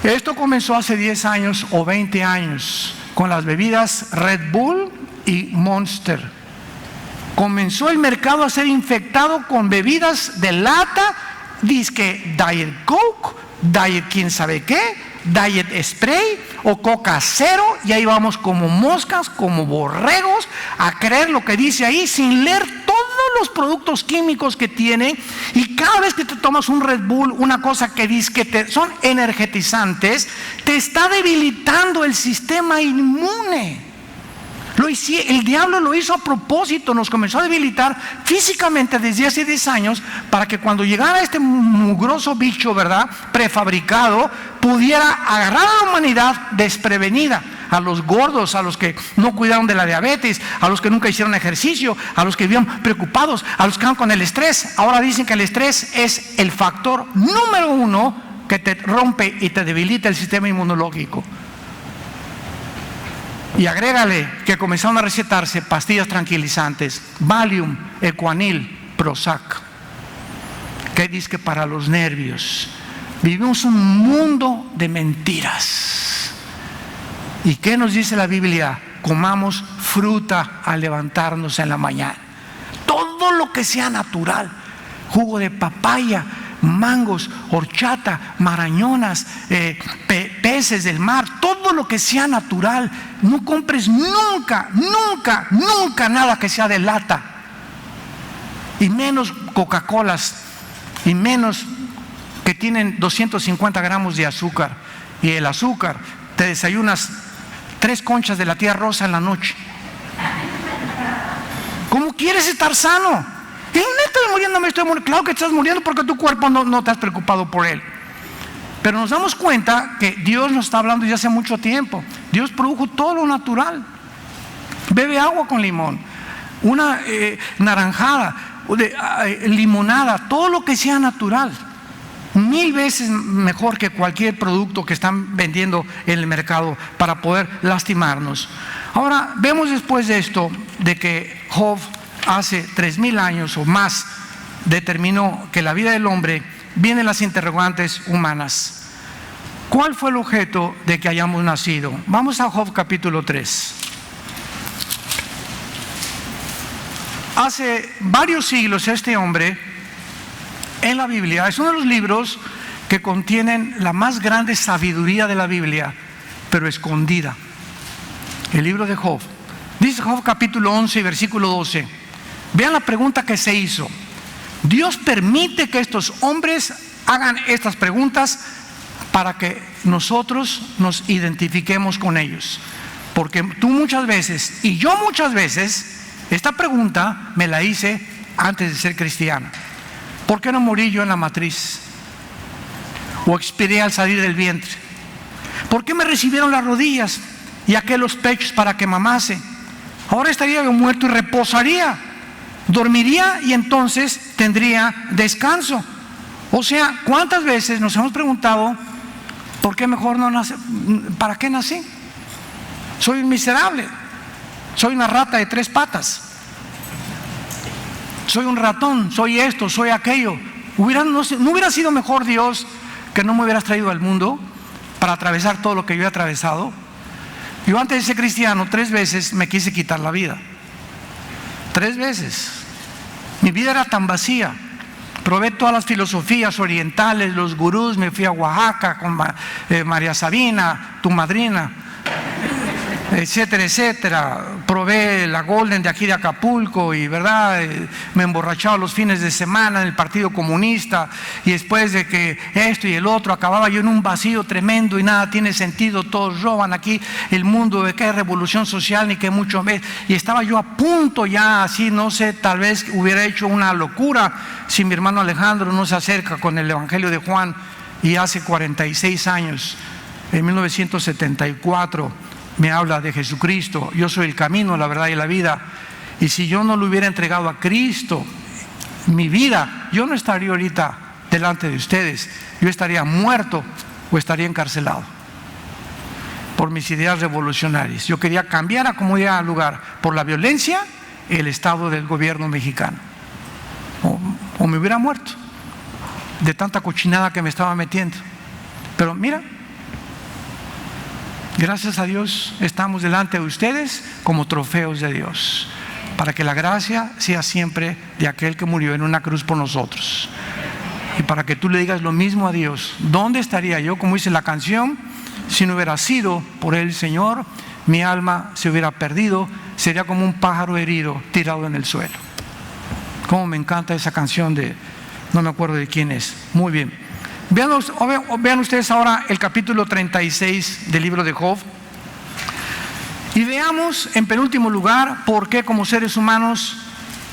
esto comenzó hace 10 años o 20 años con las bebidas Red Bull y Monster. Comenzó el mercado a ser infectado con bebidas de lata, dizque Diet Coke, Diet quién sabe qué, Diet Spray o Coca Cero, y ahí vamos como moscas, como borregos, a creer lo que dice ahí sin leer todos los productos químicos que tiene. Y cada vez que te tomas un Red Bull, una cosa que dice que son energetizantes, te está debilitando el sistema inmune. El diablo lo hizo a propósito, nos comenzó a debilitar físicamente desde hace 10 años para que cuando llegara este mugroso bicho, ¿verdad?, prefabricado, pudiera agarrar a la humanidad desprevenida, a los gordos, a los que no cuidaron de la diabetes, a los que nunca hicieron ejercicio, a los que vivían preocupados, a los que van con el estrés. Ahora dicen que el estrés es el factor número 1 que te rompe y te debilita el sistema inmunológico. Y agrégale que comenzaron a recetarse pastillas tranquilizantes, Valium, Equanil, Prozac, que dice que para los nervios. Vivimos un mundo de mentiras. ¿Y qué nos dice la Biblia? Comamos fruta al levantarnos en la mañana. Todo lo que sea natural, jugo de papaya, mangos, horchata, marañonas, peces del mar, todo lo que sea natural. No compres nunca, nunca, nunca nada que sea de lata, y menos Coca-Colas, y menos que tienen 250 gramos de azúcar. Y el azúcar, te desayunas 3 conchas de la tía Rosa en la noche. ¿Cómo quieres estar sano? Y no estoy muriendo, me estoy muriendo. Claro que estás muriendo porque tu cuerpo no te has preocupado por él. Pero nos damos cuenta que Dios nos está hablando ya hace mucho tiempo. Dios produjo todo lo natural. Bebe agua con limón, una naranjada, limonada, todo lo que sea natural. 1000 veces mejor que cualquier producto que están vendiendo en el mercado para poder lastimarnos. Ahora, vemos después de esto, de que Job hace 3000 años o más determinó que la vida del hombre vienen las interrogantes humanas. ¿Cuál fue el objeto de que hayamos nacido? Vamos a Job capítulo 3. Hace varios siglos este hombre en la Biblia es uno de los libros que contienen la más grande sabiduría de la Biblia, pero escondida. El libro de Job. Dice Job capítulo 11 versículo 12. Vean la pregunta que se hizo. Dios permite que estos hombres hagan estas preguntas para que nosotros nos identifiquemos con ellos. Porque tú muchas veces, y yo muchas veces, esta pregunta me la hice antes de ser cristiano. ¿Por qué no morí yo en la matriz? ¿O expiré al salir del vientre? ¿Por qué me recibieron las rodillas y aquel los pechos para que mamase? Ahora estaría yo muerto y reposaría, dormiría y entonces tendría descanso. O sea, ¿cuántas veces nos hemos preguntado por qué mejor no nace? ¿Para qué nací? Soy un miserable, soy una rata de 3 patas, soy un ratón, soy esto, soy aquello. ¿No hubiera sido mejor, Dios, que no me hubieras traído al mundo para atravesar todo lo que yo he atravesado? Yo antes de ser cristiano 3 veces me quise quitar la vida. 3 veces. Mi vida era tan vacía. Probé todas las filosofías orientales, los gurús, me fui a Oaxaca con María Sabina, tu madrina, etcétera, etcétera. Probé la Golden de aquí de Acapulco y me emborrachaba los fines de semana en el Partido Comunista, y después de que esto y el otro acababa yo en un vacío tremendo y nada tiene sentido, todos roban aquí el mundo, de que hay revolución social ni que mucho más, y estaba yo a punto ya así, no sé, tal vez hubiera hecho una locura si mi hermano Alejandro no se acerca con el Evangelio de Juan y hace 46 años, en 1974, me habla de Jesucristo. Yo soy el camino, la verdad y la vida. Y si yo no le hubiera entregado a Cristo mi vida, yo no estaría ahorita delante de ustedes. Yo estaría muerto o estaría encarcelado por mis ideas revolucionarias. Yo quería cambiar a comodidad al lugar por la violencia, el estado del gobierno mexicano. O me hubiera muerto de tanta cochinada que me estaba metiendo. Pero mira, gracias a Dios estamos delante de ustedes como trofeos de Dios, para que la gracia sea siempre de aquel que murió en una cruz por nosotros. Y para que tú le digas lo mismo a Dios: ¿dónde estaría yo, como dice la canción, si no hubiera sido por el Señor? Mi alma se hubiera perdido, sería como un pájaro herido tirado en el suelo. Cómo me encanta esa canción no me acuerdo de quién es. Muy bien. Vean ustedes ahora el capítulo 36 del libro de Job. Y veamos en penúltimo lugar por qué como seres humanos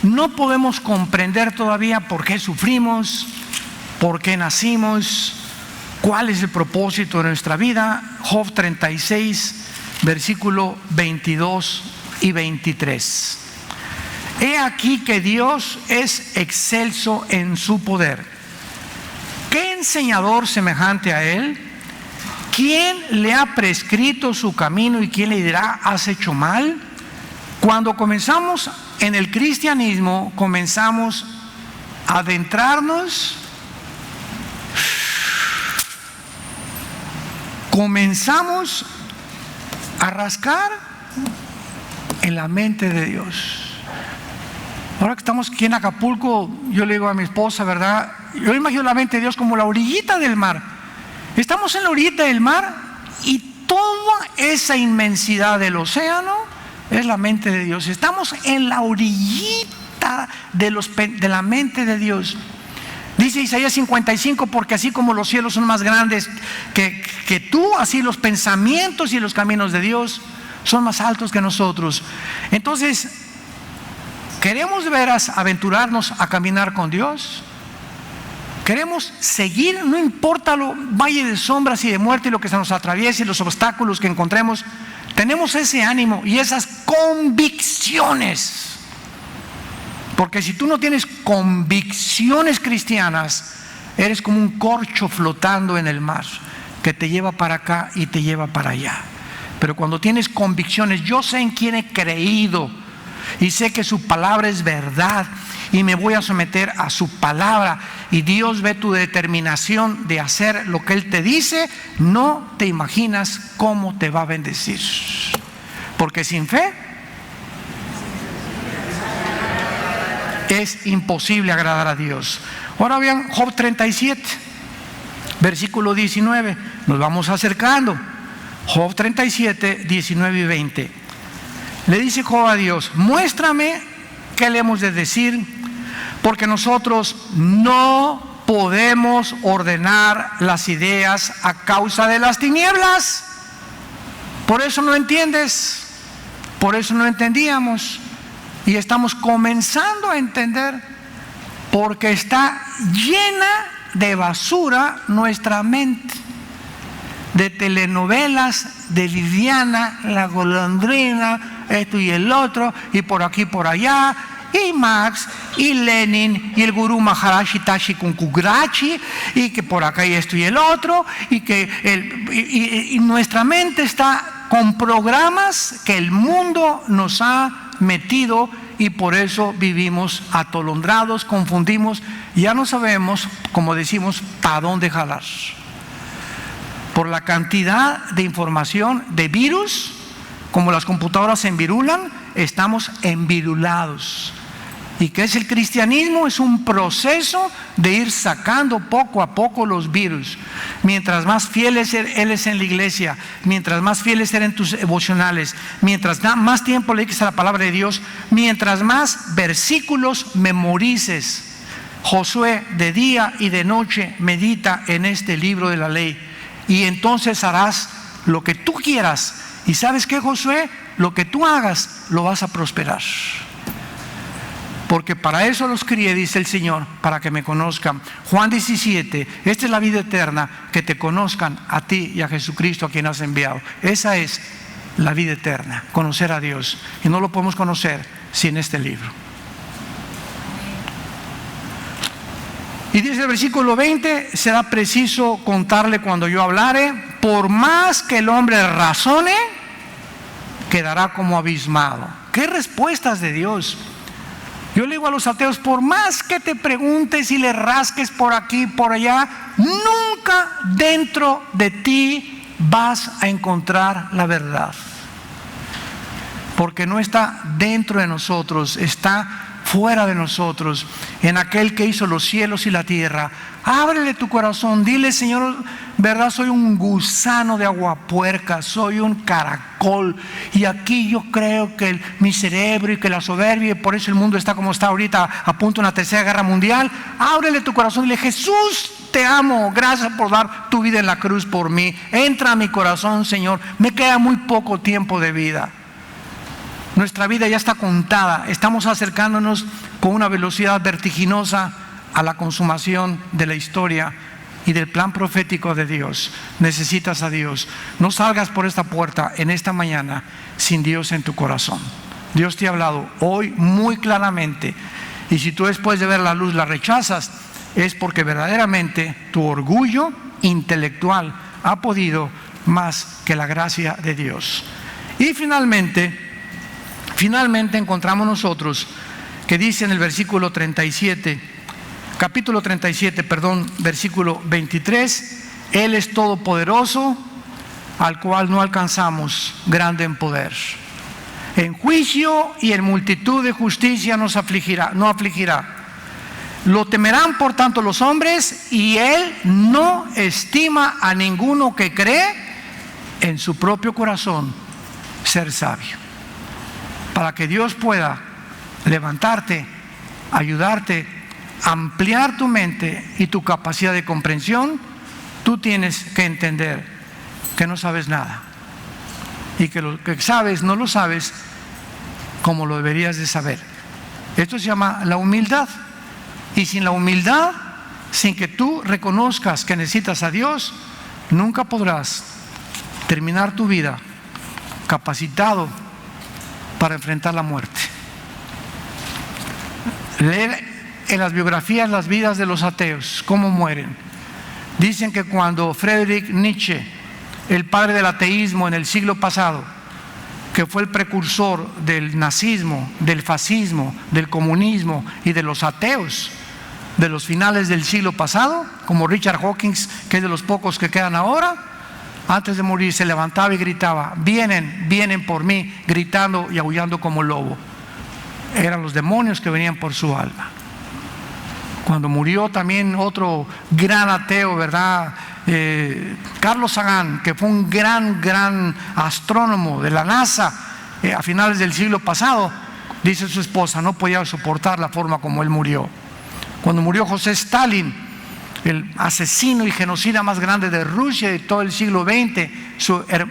no podemos comprender todavía por qué sufrimos, por qué nacimos, cuál es el propósito de nuestra vida. Job 36, versículo 22 y 23. He aquí que Dios es excelso en su poder. ¿Qué enseñador semejante a Él? ¿Quién le ha prescrito su camino y quién le dirá, has hecho mal? Cuando comenzamos en el cristianismo, comenzamos a adentrarnos, comenzamos a rascar en la mente de Dios. Ahora que estamos aquí en Acapulco, yo le digo a mi esposa, ¿verdad? Yo imagino la mente de Dios como la orillita del mar. Estamos en la orillita del mar y toda esa inmensidad del océano es la mente de Dios. Estamos en la orillita de la mente de Dios. Dice Isaías 55, porque así como los cielos son más grandes que tú, así los pensamientos y los caminos de Dios son más altos que nosotros. Entonces, ¿queremos de veras aventurarnos a caminar con Dios? Queremos seguir, no importa lo valle de sombras y de muerte y lo que se nos atraviese y los obstáculos que encontremos. Tenemos ese ánimo y esas convicciones. Porque si tú no tienes convicciones cristianas, eres como un corcho flotando en el mar que te lleva para acá y te lleva para allá. Pero cuando tienes convicciones, yo sé en quién he creído y sé que su palabra es verdad y me voy a someter a su palabra, y Dios ve tu determinación de hacer lo que Él te dice, no te imaginas cómo te va a bendecir. Porque sin fe es imposible agradar a Dios. Ahora vean Job 37, versículo 19. Nos vamos acercando. Job 37, 19 y 20. Le dice Job a Dios: muéstrame qué le hemos de decir, porque nosotros no podemos ordenar las ideas a causa de las tinieblas. Por eso no entiendes, por eso no entendíamos, y estamos comenzando a entender, porque está llena de basura nuestra mente, de telenovelas, de Viviana, la golondrina, esto y el otro, y por aquí por allá, y Marx, y Lenin, y el gurú Maharaji Tashi Kunkugrachi, y que por acá y esto y el otro, y que y nuestra mente está con programas que el mundo nos ha metido, y por eso vivimos atolondrados, confundimos, ya no sabemos, como decimos, para dónde jalar. Por la cantidad de información, de virus, como las computadoras se envirulan, estamos envirulados. ¿Y qué es el cristianismo? Es un proceso de ir sacando poco a poco los virus. Mientras más fiel eres en la iglesia, mientras más fieles eres en tus devocionales, mientras más tiempo le dediques a la palabra de Dios, mientras más versículos memorices. Josué, de día y de noche medita en este libro de la ley, y entonces harás lo que tú quieras. ¿Y sabes qué, Josué? Lo que tú hagas lo vas a prosperar. Porque para eso los crié, dice el Señor, para que me conozcan. Juan 17, esta es la vida eterna, que te conozcan a ti y a Jesucristo a quien has enviado. Esa es la vida eterna, conocer a Dios. Y no lo podemos conocer sin este libro. Y dice el versículo 20, será preciso contarle cuando yo hablare, por más que el hombre razone, quedará como abismado. ¿Qué respuestas de Dios? Yo le digo a los ateos, por más que te preguntes y le rasques por aquí, por allá, nunca dentro de ti vas a encontrar la verdad. Porque no está dentro de nosotros, está fuera de nosotros, en aquel que hizo los cielos y la tierra. Ábrele tu corazón, dile: Señor, verdad, soy un gusano de agua puerca, soy un caracol, y aquí yo creo que mi cerebro y que la soberbia, y por eso el mundo está como está ahorita, a punto de una tercera guerra mundial. Ábrele tu corazón, dile: Jesús, te amo, gracias por dar tu vida en la cruz por mí. Entra a mi corazón, Señor, me queda muy poco tiempo de vida. Nuestra vida ya está contada, estamos acercándonos con una velocidad vertiginosa a la consumación de la historia y del plan profético de Dios. Necesitas a Dios. No salgas por esta puerta en esta mañana sin Dios en tu corazón. Dios te ha hablado hoy muy claramente, y si tú después de ver la luz la rechazas, es porque verdaderamente tu orgullo intelectual ha podido más que la gracia de Dios. Y finalmente encontramos nosotros que dice en el versículo 37, capítulo 37, versículo 23, Él es todopoderoso, al cual no alcanzamos, grande en poder. En juicio y en multitud de justicia no afligirá. Lo temerán por tanto los hombres, y Él no estima a ninguno que cree en su propio corazón ser sabio. Para que Dios pueda levantarte, ayudarte, ampliar tu mente y tu capacidad de comprensión, tú tienes que entender que no sabes nada, y que lo que sabes no lo sabes como lo deberías de saber. Esto se llama la humildad. Y sin la humildad, sin que tú reconozcas que necesitas a Dios, nunca podrás terminar tu vida capacitado para enfrentar la muerte. Leer en las biografías las vidas de los ateos, cómo mueren. Dicen que cuando Friedrich Nietzsche, el padre del ateísmo en el siglo pasado, que fue el precursor del nazismo, del fascismo, del comunismo y de los ateos de los finales del siglo pasado, como Richard Dawkins, que es de los pocos que quedan ahora, antes de morir se levantaba y gritaba: vienen por mí, gritando y aullando como lobo. Eran los demonios que venían por su alma. Cuando murió también otro gran ateo, ¿verdad? Carlos Sagan, que fue un gran astrónomo de la NASA a finales del siglo pasado, dice su esposa, no podía soportar la forma como él murió. Cuando murió José Stalin, el asesino y genocida más grande de Rusia de todo el siglo XX,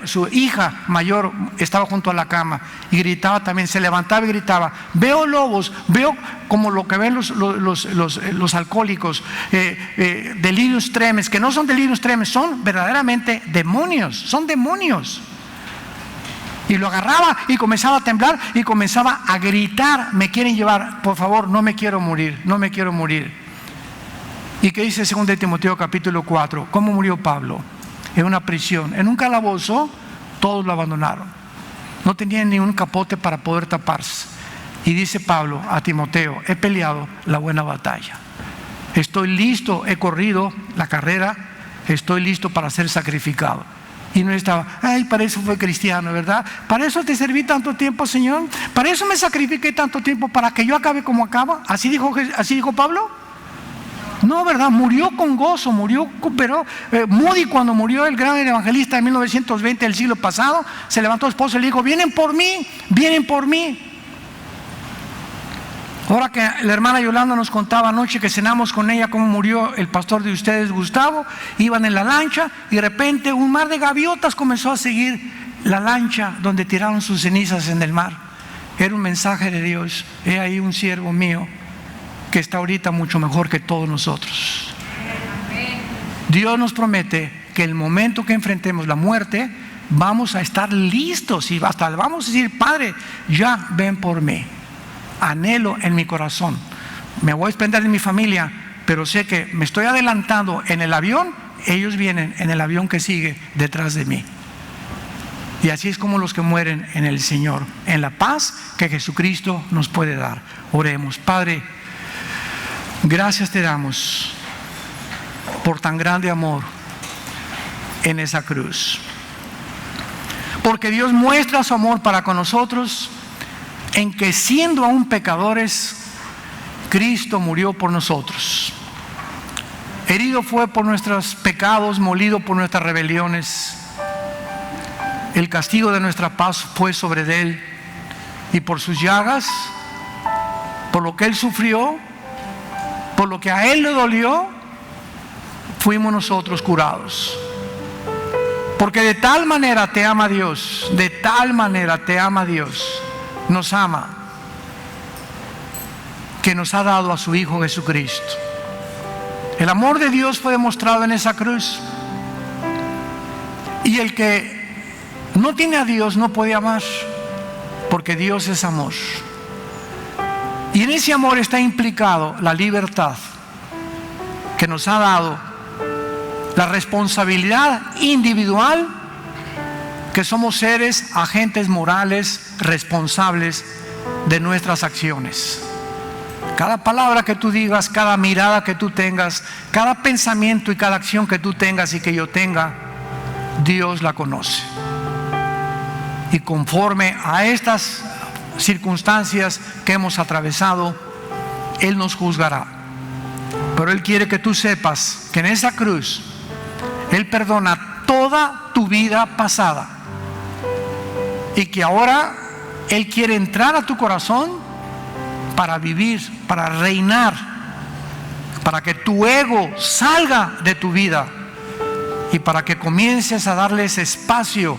su hija mayor estaba junto a la cama y gritaba también, se levantaba y gritaba: veo lobos, veo como lo que ven los alcohólicos, delirios tremens, que no son delirios tremens, son verdaderamente demonios, son demonios. Y lo agarraba y comenzaba a temblar y comenzaba a gritar: me quieren llevar, por favor, no me quiero morir, no me quiero morir. ¿Y qué dice 2 Timoteo capítulo 4? ¿Cómo murió Pablo? En una prisión, en un calabozo. Todos lo abandonaron, no tenían ni un capote para poder taparse. Y dice Pablo a Timoteo: he peleado la buena batalla, estoy listo, he corrido la carrera, estoy listo para ser sacrificado. Y no estaba: ay, para eso fue cristiano, ¿verdad? Para eso te serví tanto tiempo, Señor, para eso me sacrifiqué tanto tiempo, para que yo acabe como acaba. ¿Así dijo Pablo? No, ¿verdad? Murió con gozo, pero Moody, cuando murió, el gran evangelista de 1920 del siglo pasado, se levantó esposo y le dijo: vienen por mí, vienen por mí. Ahora que la hermana Yolanda nos contaba anoche que cenamos con ella cómo murió el pastor de ustedes, Gustavo, iban en la lancha y de repente un mar de gaviotas comenzó a seguir la lancha donde tiraron sus cenizas en el mar. Era un mensaje de Dios. He ahí un siervo mío que está ahorita mucho mejor que todos nosotros. Dios nos promete que el momento que enfrentemos la muerte, vamos a estar listos y hasta vamos a decir: Padre, ya ven por mí. Anhelo en mi corazón. Me voy a desprender de mi familia, pero sé que me estoy adelantando en el avión. Ellos vienen en el avión que sigue detrás de mí. Y así es como los que mueren en el Señor, en la paz que Jesucristo nos puede dar. Oremos. Padre, gracias te damos por tan grande amor en esa cruz. Porque Dios muestra su amor para con nosotros en que, siendo aún pecadores, Cristo murió por nosotros. Herido fue por nuestros pecados, molido por nuestras rebeliones. El castigo de nuestra paz fue sobre él, y por sus llagas, por lo que él sufrió, por lo que a él le dolió, fuimos nosotros curados. Porque de tal manera te ama Dios, de tal manera te ama Dios, nos ama, que nos ha dado a su Hijo Jesucristo. El amor de Dios fue demostrado en esa cruz. Y el que no tiene a Dios no puede amar, porque Dios es amor. Y en ese amor está implicado la libertad que nos ha dado, la responsabilidad individual, que somos seres, agentes morales, responsables de nuestras acciones. Cada palabra que tú digas, cada mirada que tú tengas, cada pensamiento y cada acción que tú tengas y que yo tenga, Dios la conoce. Y conforme a estas circunstancias que hemos atravesado, Él nos juzgará. Pero Él quiere que tú sepas que en esa cruz Él perdona toda tu vida pasada, y que ahora Él quiere entrar a tu corazón para vivir, para reinar, para que tu ego salga de tu vida y para que comiences a darles espacio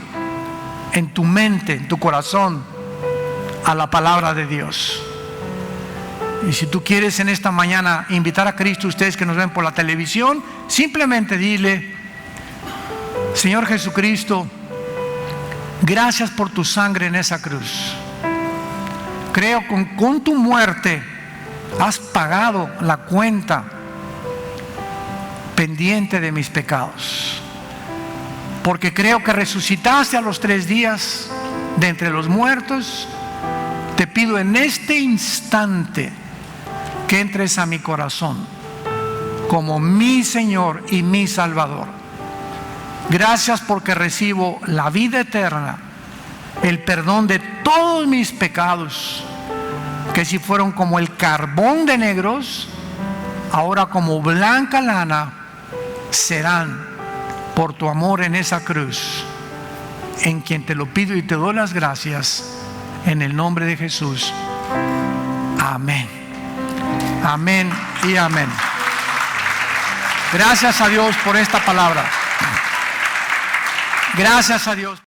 en tu mente, en tu corazón, a la palabra de Dios. Y si tú quieres en esta mañana invitar a Cristo, ustedes que nos ven por la televisión, simplemente dile: Señor Jesucristo, gracias por tu sangre en esa cruz. Creo que con tu muerte has pagado la cuenta pendiente de mis pecados. Porque creo que resucitaste a los 3 días de entre los muertos. Te pido en este instante que entres a mi corazón como mi Señor y mi Salvador. Gracias porque recibo la vida eterna, el perdón de todos mis pecados, que si fueron como el carbón de negros, ahora como blanca lana serán, por tu amor en esa cruz, en quien te lo pido y te doy las gracias, en el nombre de Jesús. Amén. Amén y amén. Gracias a Dios por esta palabra. Gracias a Dios.